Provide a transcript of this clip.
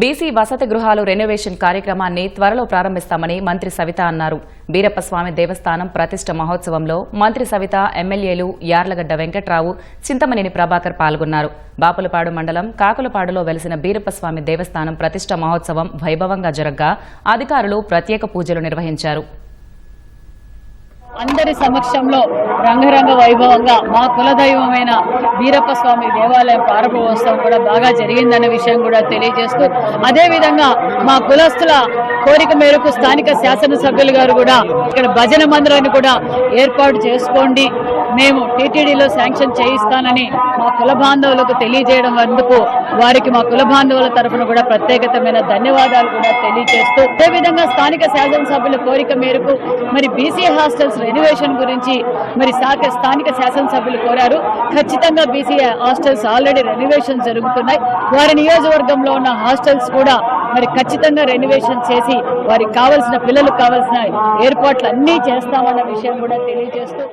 BC వసతి గృహాలు renovation కార్యక్రమాన్ని త్వరలో ప్రారంభిస్తామని మంత్రి సవిత అన్నారు. బీరప్పస్వామి దేవస్థానం ప్రతిష్ఠ మహోత్సవంలో మంత్రి సవిత, ఎమ్మెల్యేలు యార్లగడ్డ వెంకట్రావు, చింతమనేని ప్రభాకర్ పాల్గొన్నారు. బాపులపాడు మండలం కాకులపాడులో వెలిసిన బీరప్పస్వామి దేవస్థానం ప్రతిష్ఠ మహోత్సవం వైభవంగా జరగ్గా అధికారులు ప్రత్యేక పూజలు నిర్వహించారు. అందరి సమక్షంలో రంగరంగ వైభవంగా మా కులదైవమైన బీరప్ప స్వామి దేవాలయం ప్రారంభోత్సవం కూడా బాగా జరిగిందనే విషయం కూడా తెలియజేస్తూ, అదేవిధంగా మా కులస్తుల కోరిక మేరకు స్థానిక శాసనసభ్యులు గారు కూడా ఇక్కడ భజన మందిరాన్ని కూడా ఏర్పాటు చేసుకోండి, మేము టీటీడీలో శాంక్షన్ చేయిస్తానని మా కుల బాంధవులకు తెలియజేయడం అందుకు వారికి మా కుల బాంధవుల తరఫున కూడా ప్రత్యేకమైన ధన్యవాదాలు కూడా తెలియజేస్తూ, అదేవిధంగా స్థానిక శాసనసభ్యుల కోరిక మేరకు మరి బీసీ హాస్టల్స్ రెనోవేషన్ గురించి మరి స్థానిక శాసనసభ్యులు కోరారు. ఖచ్చితంగా బీసీ హాస్టల్స్ ఆల్రెడీ రెనోవేషన్ జరుగుతున్నాయి. వారి నియోజకవర్గంలో ఉన్న హాస్టల్స్ కూడా మరి ఖచ్చితంగా రెనోవేషన్ చేసి వారికి కావాల్సిన పిల్లలకు కావాల్సిన ఏర్పాట్లు అన్నీ చేస్తామన్న విషయం కూడా తెలియజేస్తూ